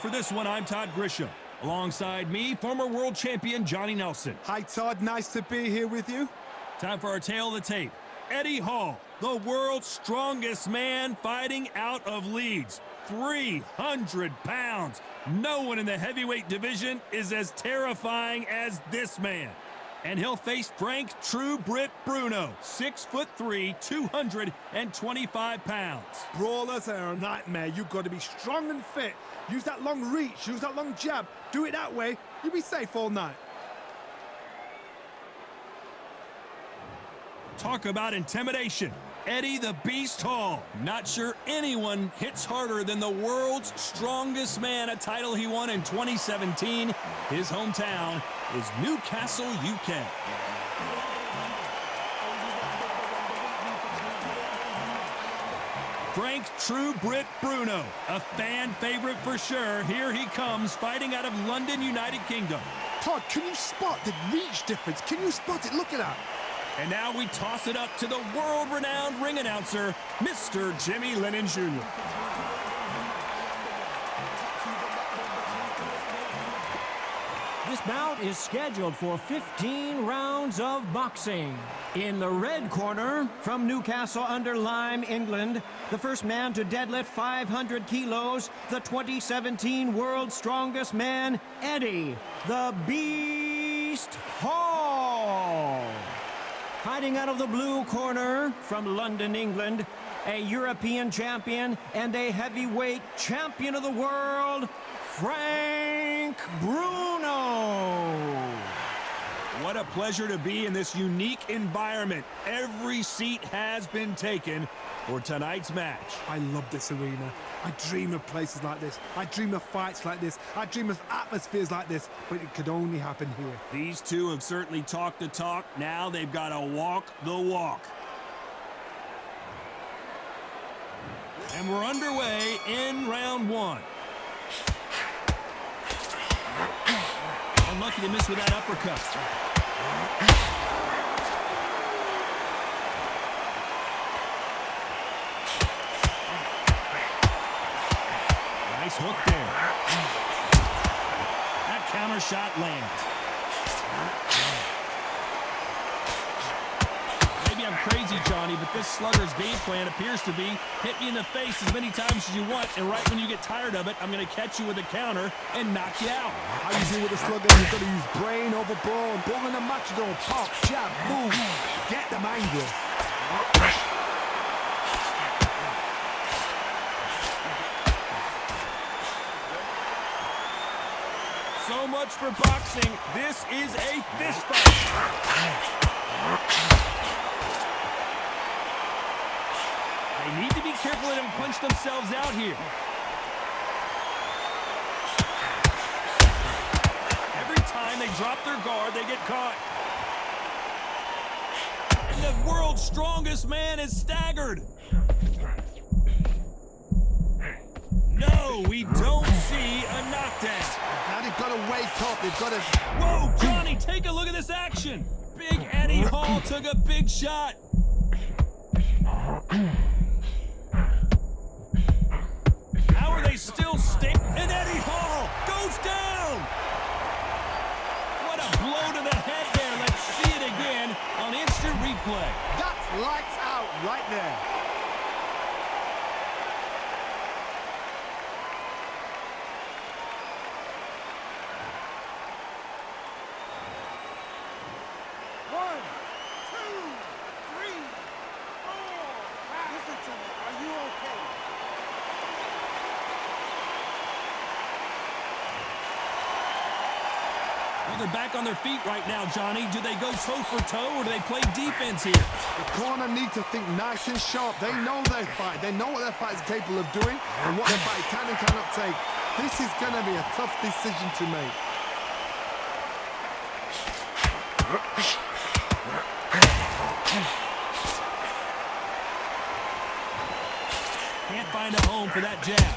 for this one, I'm Todd Grisham. Alongside me, former world champion Johnny Nelson. Hi, Todd. Nice to be here with you. Time for our tale of the tape. Eddie Hall, the world's strongest man, fighting out of Leeds. 300 pounds. No one in the heavyweight division is as terrifying as this man. And he'll face Frank True Brit Bruno, 6'3", 225 pounds. Brawlers are a nightmare. You've got to be strong and fit. Use that long reach, use that long jab. Do it that way, you'll be safe all night. Talk about intimidation. Eddie the Beast Hall. Not sure anyone hits harder than the world's strongest man, a title he won in 2017. His hometown is Newcastle, UK. Frank True Brit Bruno, a fan favorite for sure. Here he comes, fighting out of London, United Kingdom. Todd, can you spot the reach difference? Can you spot it? Look at that. And now we toss it up to the world-renowned ring announcer, Mr. Jimmy Lennon Jr. This bout is scheduled for 15 rounds of boxing. In the red corner, from Newcastle under Lyme, England, the first man to deadlift 500 kilos, the 2017 world's strongest man, Eddie the Beast Hall. Fighting out of the blue corner, from London, England, a European champion and a heavyweight champion of the world, Frank Bruno. What a pleasure to be in this unique environment. Every seat has been taken for tonight's match. I love this arena. I dream of places like this. I dream of fights like this. I dream of atmospheres like this, but it could only happen here. These two have certainly talked the talk. Now they've got to walk the walk. And we're underway in round one. Unlucky to miss with that uppercut. Nice hook there. That counter shot lands. Maybe I'm crazy, Johnny, but this slugger's game plan appears to be hit me in the face as many times as you want, and right when you get tired of it, I'm going to catch you with a counter and knock you out. How you do with a slugger? You've got to use brain over brawn. Bull in a matador. Pop, jab, move. Get them angry. So much for boxing. This is a fist fight. They need to be careful they don't punch themselves out here. Every time they drop their guard, they get caught. And the world's strongest man is staggered. No, we don't see a knockdown. Now they've got to wake up. They've got to... Whoa, Johnny, take a look at this action. Big Eddie Hall took a big shot. How are they still staying? And Eddie Hall goes down. What a blow to the head there. Let's see it again on instant replay. That's lights out right there. Well, they're back on their feet right now, Johnny. Do they go toe for toe or do they play defense here? The corner need to think nice and sharp. They know their fight. They know what their fight is capable of doing and what their fight can and cannot take. This is going to be a tough decision to make. Can't find a home for that jab.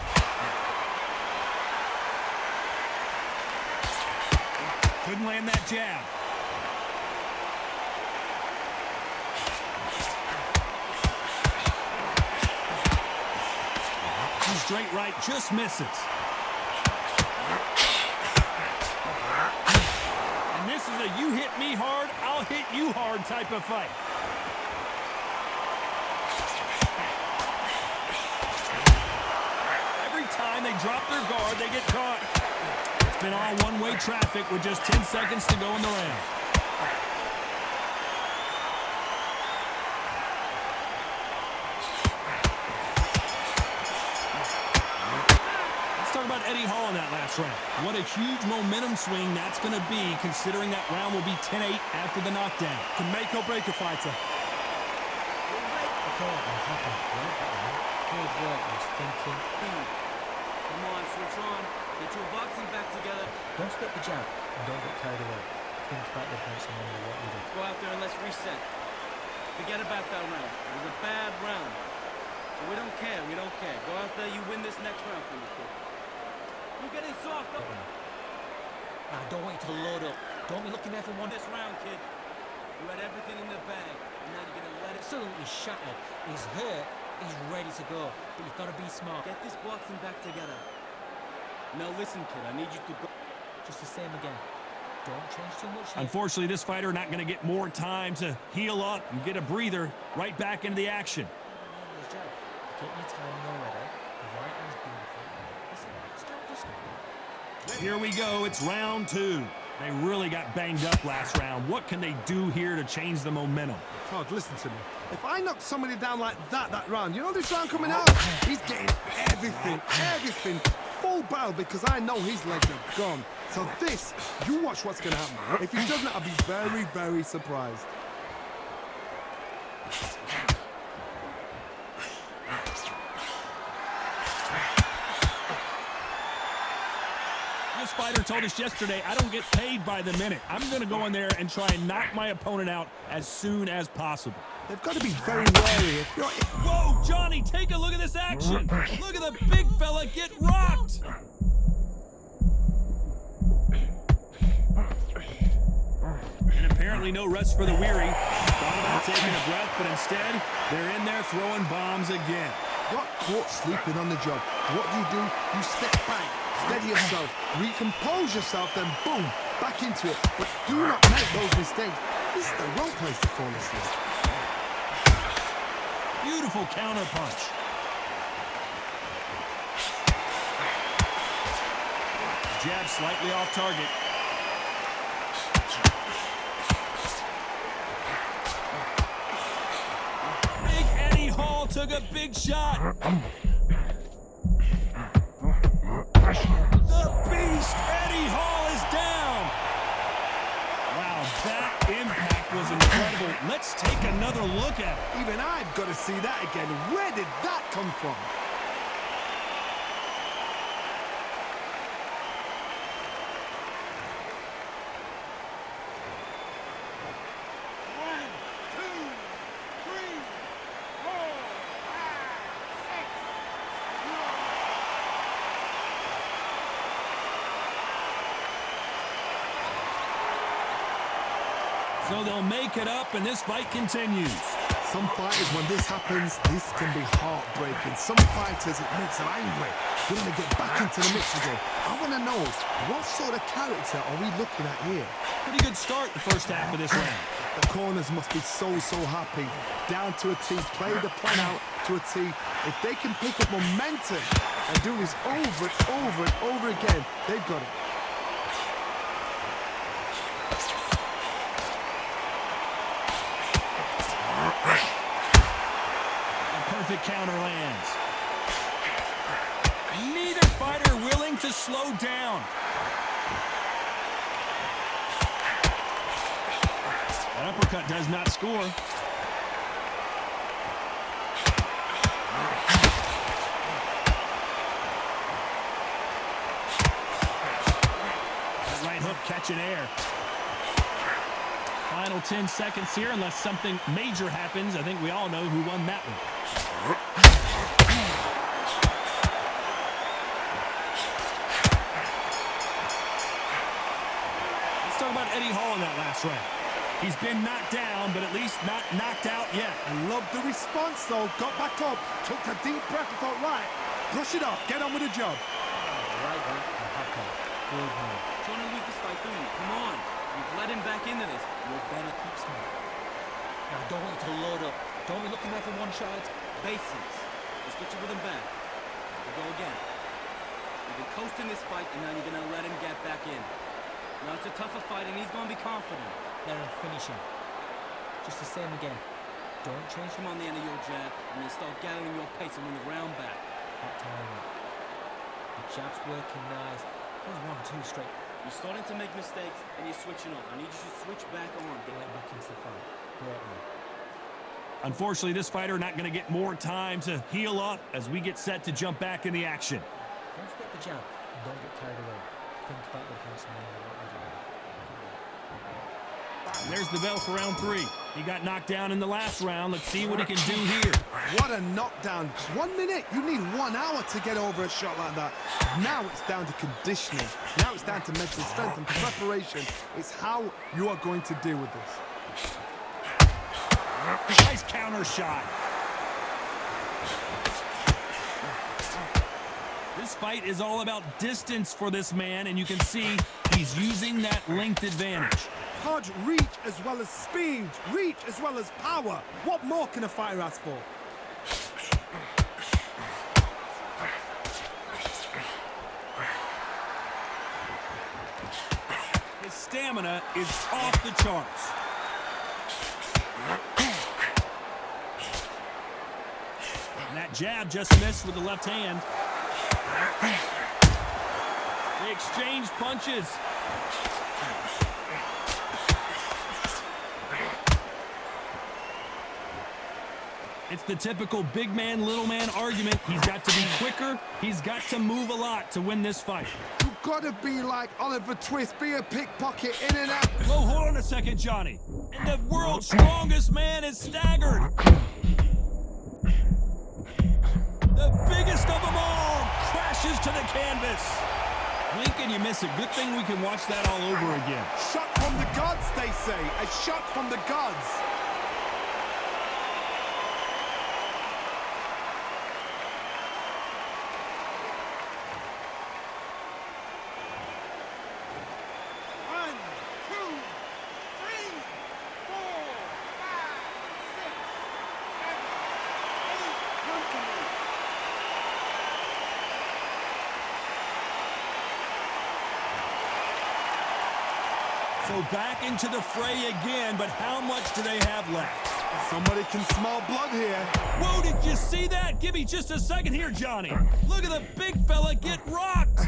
Couldn't land that jab. Straight right just misses. hit you hard type of fight. Every time they drop their guard, they get caught. It's been all one-way traffic with just 10 seconds to go in the round. About Eddie Hall in that last round. What a huge momentum swing that's going to be, considering that round will be 10-8 after the knockdown. Can make or break a fighter. Good work, was thinking. Come on, switch on. Get your boxing back together. Don't forget the jab and don't get carried away. Think about the defense and remember what you did. Go out there and let's reset. Forget about that round. It was a bad round. But we don't care. We don't care. Go out there. You win this next round for me, kid. You're getting soft up. I don't want you to load up. Don't be looking there for one. This round, kid. You had everything in the bag, and now you're gonna let it. Absolutely shattered. He's hurt. He's ready to go. But you've got to be smart. Get this boxing back together. Now listen, kid. I need you to go. Just the same again. Don't change too much here. Unfortunately, this fighter not going to get more time to heal up and get a breather right back into the action. Keep your timing already. The right hand's beautiful. Listen, stop listening. Here we go. It's round 2. They really got banged up last round. What can they do here to change the momentum? Todd, listen to me. If I knock somebody down like that round, you know this round coming out? He's getting everything full barrel because I know his legs are gone. So this, you watch what's going to happen. If he doesn't, I'll be very, very surprised. This fighter told us yesterday, I don't get paid by the minute. I'm going to go in there and try and knock my opponent out as soon as possible. They've got to be very wary. Whoa, Johnny, take a look at this action. Look at the big fella get rocked. And apparently no rest for the weary. Thought about taking a breath, but instead, they're in there throwing bombs again. Got caught sleeping on the job. What do? You step back, steady yourself, recompose yourself, then boom, back into it. But do not make those mistakes. This is the wrong place to fall asleep. Beautiful counter punch. Jab slightly off target. Big Eddie Hall took a big shot. The beast Eddie Hall is down. Wow, that impact was incredible. Let's take another look at it. Even I've got to see that again. Where did that come from? So they'll make it up, and this fight continues. Some fighters, when this happens, this can be heartbreaking. Some fighters, it makes them angry. They want to get back into the mix again. I want to know, what sort of character are we looking at here? Pretty good start the first half of this round. The corners must be so happy. Down to a T, play the plan out to a T. If they can pick up momentum and do this over and over again, they've got it. Perfect counter lands. Neither fighter willing to slow down. That uppercut does not score. That right hook catching air. Final 10 seconds here, unless something major happens. I think we all know who won that one. Let's talk about Eddie Hall in that last round. He's been knocked down, but at least not knocked out yet. I love the response, though. Got back up, took a deep breath and thought, right, brush it off, get on with the job. Right, good man. Trying to lose this fight, don't you? Come on. You've let heading back into this. You're better keep smart. Now, I don't want you to load up. Don't be looking there for one shot. Basics. Let's get your rhythm back. We'll go again. You've been coasting this fight, and now you're going to let him get back in. Now it's a tougher fight, and he's going to be confident. Then I'm finishing. Just the same again. Don't change Come on the end of your jab, and then start gathering your pace and win the round back. that timing. The jab's working nice. Goes 1, 2 straight. You're starting to make mistakes, and you're switching off. I need you to switch back on. Get back into the fight. Great man. Unfortunately, this fighter not going to get more time to heal up as we get set to jump back in the action. Don't forget the jab. And don't get carried away. Think about the defense and what we're doing. And there's the bell for round 3. He got knocked down in the last round. Let's see what he can do here. What a knockdown. 1 minute, you need 1 hour to get over a shot like that. Now it's down to conditioning. Now it's down to mental strength and preparation. It's how you are going to deal with this. Nice counter shot. This fight is all about distance for this man, and you can see he's using that length advantage. Hodge, reach as well as speed, reach as well as power. What more can a fighter ask for? His stamina is off the charts. And that jab just missed with the left hand. They exchange punches. It's the typical big man, little man argument. He's got to be quicker. He's got to move a lot to win this fight. You've got to be like Oliver Twist, be a pickpocket in and out. Whoa, hold on a second, Johnny. And the world's strongest man is staggered. The biggest of them all crashes to the canvas. Blink and you miss it. Good thing we can watch that all over again. Shot from the gods, they say. A shot from the gods. So back into the fray again, but how much do they have left? Somebody can smell blood here. Whoa, did you see that? Give me just a second here, Johnny. Look at the big fella get rocked.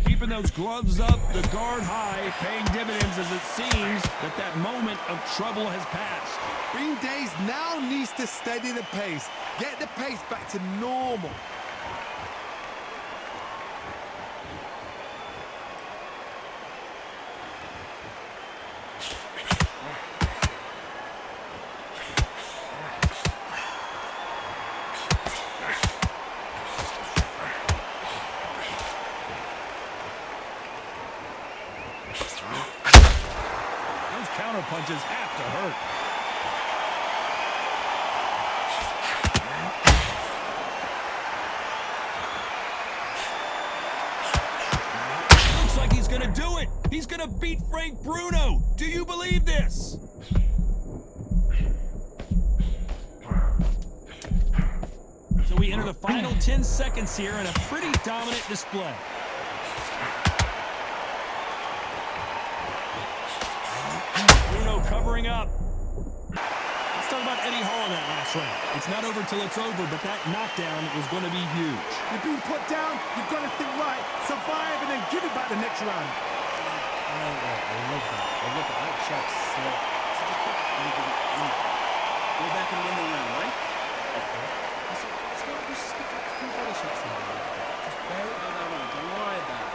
Keeping those gloves up, the guard high, paying dividends as it seems that moment of trouble has passed. Green Days now needs to steady the pace. Get the pace back to normal. Punches have to hurt. Looks like he's gonna do it. He's gonna beat Frank Bruno. Do you believe this? So we enter the final 10 seconds here in a pretty dominant display. Covering up. Let's talk about Eddie Hall in that last round. It's not over till it's over, but that knockdown was going to be huge. You've been put down, you've got to think right, survive, and then give it back the next round. I love that. I love that. That shot's slow. Go back and win the round, right? Okay. It's not just stick a few body shots in there. Just bear it out that round. Don't worry about it.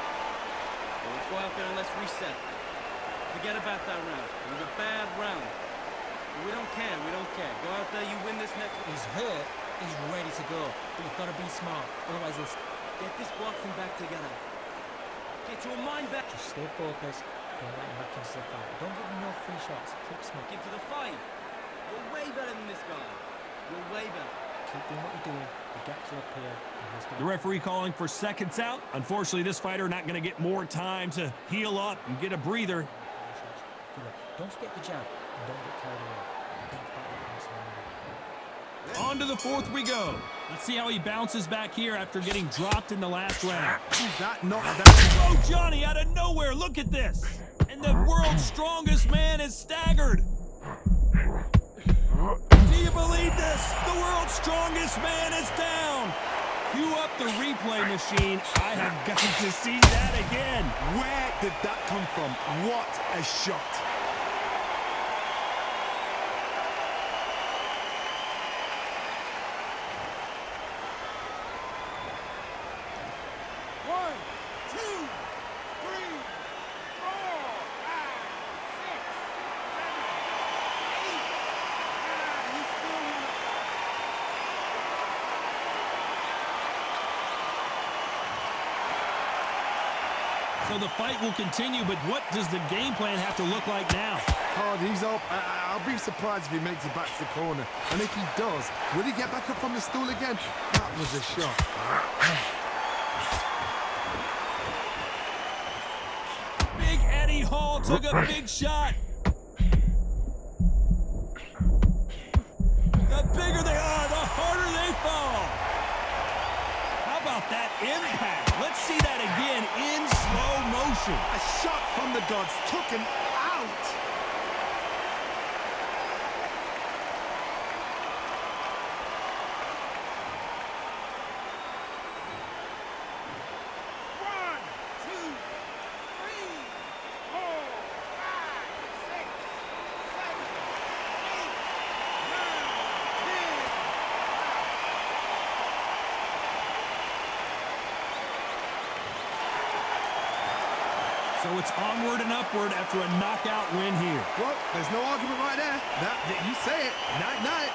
Well, let's go out there and let's reset. Forget about that round. It was a bad round. But we don't care. We don't care. Go out there. You win this next one. He's hurt. He's ready to go. But you've got to be smart. Otherwise, this. Get this boxing back together. Get your mind back. Just stay focused. Don't let him back into the fight. Don't give him no free shots. Keep smoking. Get to the fight. You're way better than this guy. You're way better. Keep doing what you're doing. The gaps are up here. The referee calling for seconds out. Unfortunately, this fighter not going to get more time to heal up and get a breather. Do that. Don't forget the jab and don't get carried away. Think about offense now. On to the fourth we go. Let's see how he bounces back here after getting dropped in the last round. That knocked down. Oh, Johnny, out of nowhere, look at this. And the world's strongest man is staggered. Do you believe this? The world's strongest man is down. Cue up the replay machine. I have got to see that again. Where did that come from? What a shot. So the fight will continue, but what does the game plan have to look like now? Oh, he's up. I'll be surprised if he makes it back to the corner. And if he does, will he get back up from the stool again? That was a shot. Big Eddie Hall took a big shot. The bigger they are, the harder they fall. How about that impact? Let's see that again in slow motion. A shot from the gods took him out. So it's onward and upward after a knockout win here. Well, there's no argument right there. You say it. Night-night.